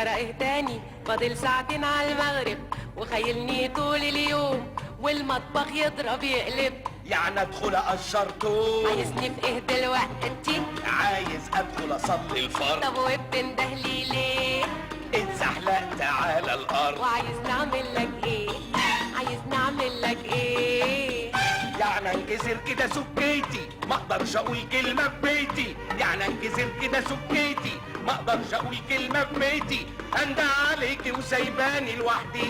جرى ايه تاني؟ فاضل ساعتين على المغرب وخيلني طول اليوم والمطبخ يضرب يقلب. يعني ادخل اقشر توم؟ عايزني في ايه دلوقتي؟ عايز ادخل اصلي الفرض. طب وبتندهلي ليه؟ اتزحلقت على الارض. وعايز نعمل لك ايه؟ عايز نعمل لك ايه؟ يعني انكسر كده سكيتي ما اقدرش اقول كلمه في بيتي. يعني انكسر كده سكيتي ما اقدرش اقول كلمه في بيتي. اندى عليكي وسايباني لوحدي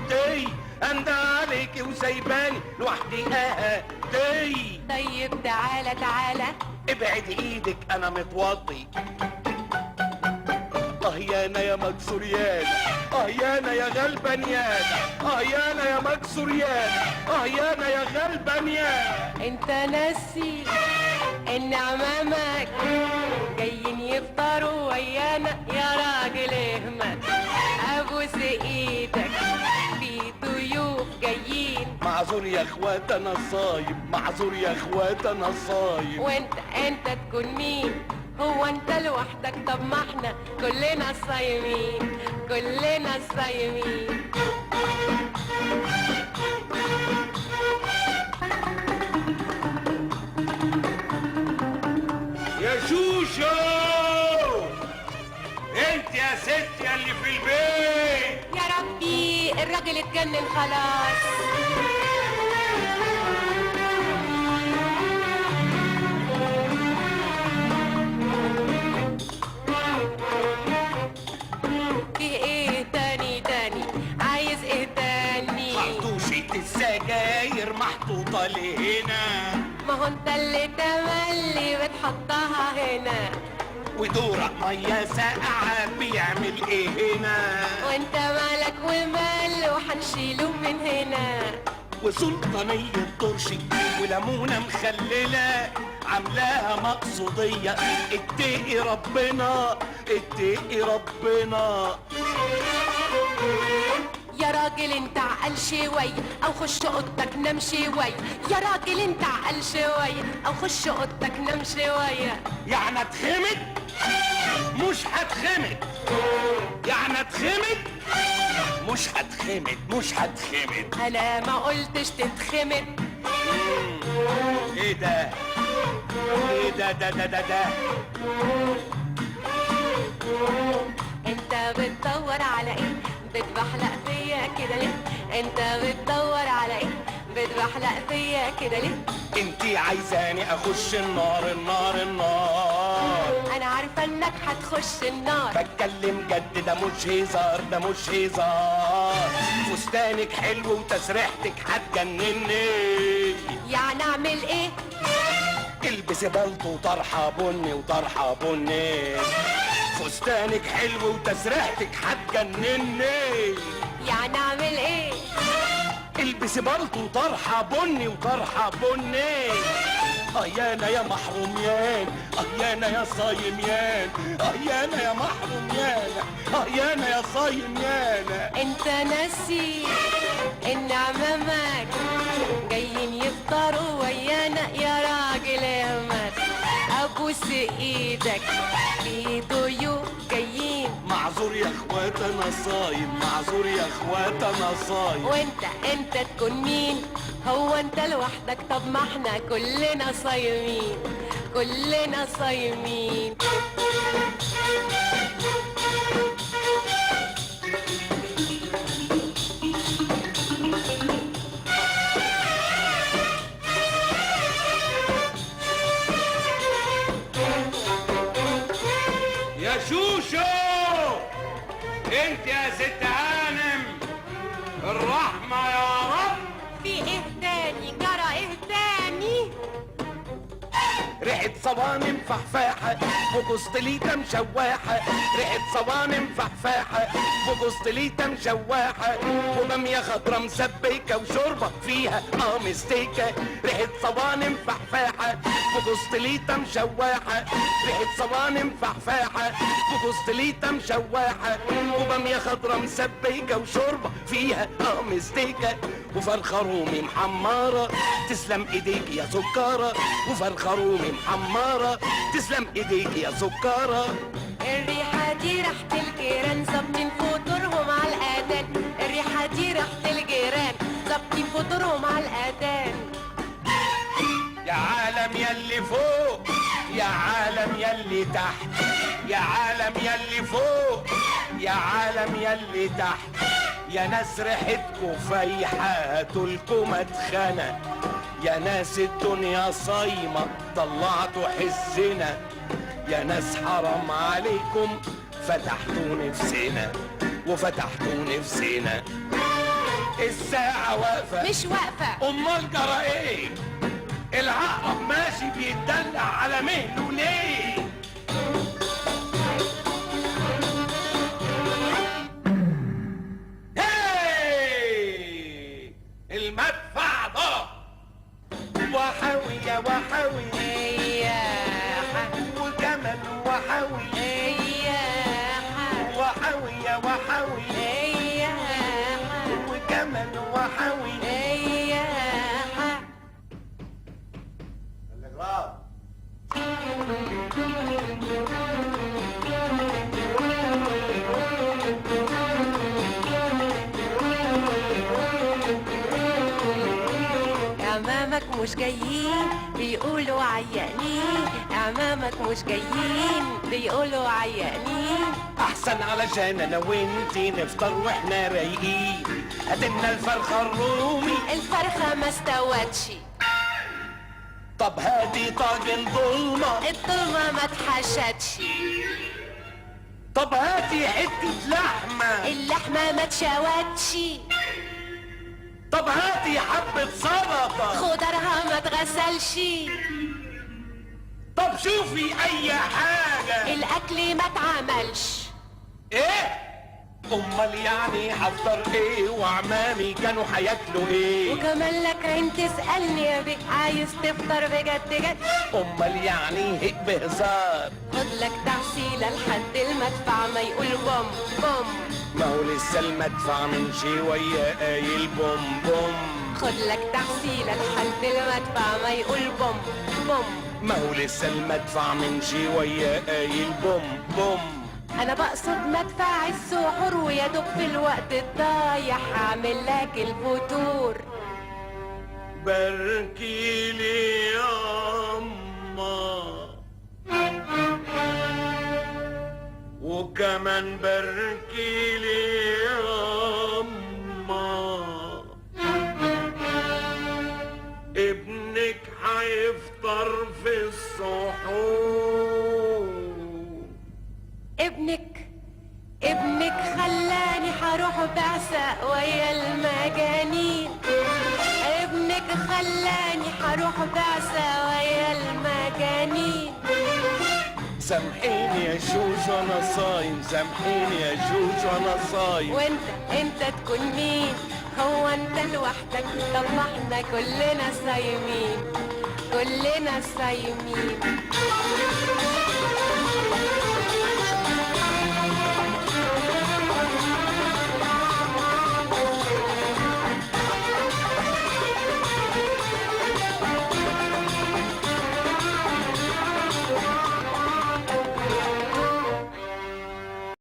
دي. اندى عليكي وسايباني لوحدي دي. طيب تعالى تعالى ابعد ايدك انا متوضي. يانا يا مكسور يانا، يانا يا غلبان يانا، يانا يا مكسور يانا، يانا يا غلبان يانا. انت ناسي ان عمامك جايين يفطروا ويانا يا راجل اهمل. ابوس ايدك في ضيوف جايين. معذور يا اخوات انا صايم، معذور يا اخوات انا صايم. وانت تكون مين؟ هو انت لوحدك؟ طب ما احنا كلنا صايمين، كلنا صايمين. يا شوشو انت يا ستي اللي في البيت. يا ربي الراجل اتجنن خلاص. في ايه تاني؟ عايز ايه تاني؟ خرطوشة السجاير محطوطة لهنا. ما هو انت اللي تملي بتحطها هنا. ودورق مية ساقعة بيعمل ايه هنا؟ وانت مالك ومال وحنشيله من هنا. وسلطانية طرشي وليمونة مخللة عاملاها مقصودية. اتقي ربنا اتقي ربنا. يا راجل انت عقل شوي او خش اوضتك نام شوي. يا راجل انت عقل شوي او خش اوضتك نام شوية. يعني اتخمد؟ مش هتخمد. يعني اتخمد؟ مش هتخمد مش هتخمد. انا ما قلتش تتخمد. ايه ده؟ ايه ده؟ انت بتدور على ايه؟ بتبحلق فيا كده ليه؟ انت بتدور على ايه؟ بتبحلق فيا كده ليه؟ انتي عايزاني اخش النار النار النار. انا عارفه انك هتخش النار. بتكلم جد ده مش هزار ده مش هزار. فستانك حلو وتسريحتك هتجنني. يعني اعمل ايه؟ البسي بلطو وطرحه بني وطرحه بني. فستانك حلو وتسريحتك هتجنني. يعني اعمل ايه؟ البسي بلطو وطرحه بني وطرحه بني. يانا يا محروميان، يانا يا صايميان، يانا يا محروميان، يانا يا صايميان. انت ناسي ان عمامك جايين يفطروا ويانا يا راجل اهمل. ابوس ايدك في ضيوف جايين. معذور يا اخوات انا صايم، معذور يا اخوات انا صايم. وانت تكون مين؟ هو انت لوحدك؟ طب ما احنا كلنا صايمين، كلنا صايمين. يا شوشو انت يا ست هانم الرحمة يا رب. في ايه تاني؟ جرى ايه تاني؟ ريحة صوانم فحفاحة وجوزتليتا مشواحة. ريحة صوانم فحفاحة وجوزتليتا مشواحة. وبامية خضرا مسبكة وشوربة فيها مستيكة. ريحة صوانم فحفاحة وجوزتليتا مشواحة. ريحة صوانم فحفاحة وجوزتليتا مشواحة. وبامية خضرا مسبكة وشوربة فيها مستيكة. وفرخة رومي محمرة تسلم ايديك يا سكارة. وفرخة رومي محمرة تسلم ايديك يا سكارة. الريحة دي ريحة الجيران ظابطين فطورهم على الأذان. الريحة دي ريحة الجيران ظابطين فطورهم على الأذان. يا عالم يلي فوق، يا عالم يلي تحت، يا عالم يلي فوق، يا عالم يلي تحت. يا ناس ريحتكوا فايحة هاتولكوا مدخنة، يا ناس الدنيا صايمة طلعتوا حسنا. يا ناس حرام عليكم فتحتوا نفسنا وفتحتوا نفسنا. الساعة واقفة مش واقفة. أمال جرى إيه؟ العقرب ماشي بيتدلع على مهله ليه؟ هاي المدفع ده وحوي يا وحوي وجمل وحوي وحوي يا وحوي وجمل وحوي. أمامك مش جايين بيقولوا عيانين، أمامك مش جايين بيقولوا عيانين. احسن علشان انا وانتي نفطر واحنا رايقين. هاتلنا الفرخه الرومي، الفرخة ما استوتش. طب هاتي طاجن ضلمه، الضلمة ما اتحشتش. طب هاتي حته لحمه، اللحمة ما اتشوتش. طب هاتي حبه سلطه، خضرها ما اتغسلش. طب شوفي اي حاجه. الأكل ما اتعملش. ايه امال يعني هفطر ايه وعمامي كانوا هياكلوا ايه؟ وكمان لك عين تسألني يا بيه عايز تفطر بجد جد؟ امال يعني هيك بهزار. خد لك تعسيلة لحد المدفع ما يقول بوم بوم. ما هو لسه المدفع من شويه قايل بوم بوم. خد لك تعسيلة لحد المدفع ما يقول بوم بوم. ما هو لسه المدفع من شويه قايل بوم بوم. انا بقصد مدفع السحور ويا دوب في الوقت الضايع هعمل لك الفطور. باركي لي يا أما وكمان باركي لي يا أما. ابنك هيفطر في السحور. ابنك خلاني هروح بعثة ويا المجانين. ابنك خلاني هروح بعثة ويا المجانين. سامحيني يا جوج وانا صايم، سامحيني يا جوج وانا صايم. وانت تكون مين؟ هو انت لوحدك؟ طب ما احنا كلنا صايمين، كلنا صايمين.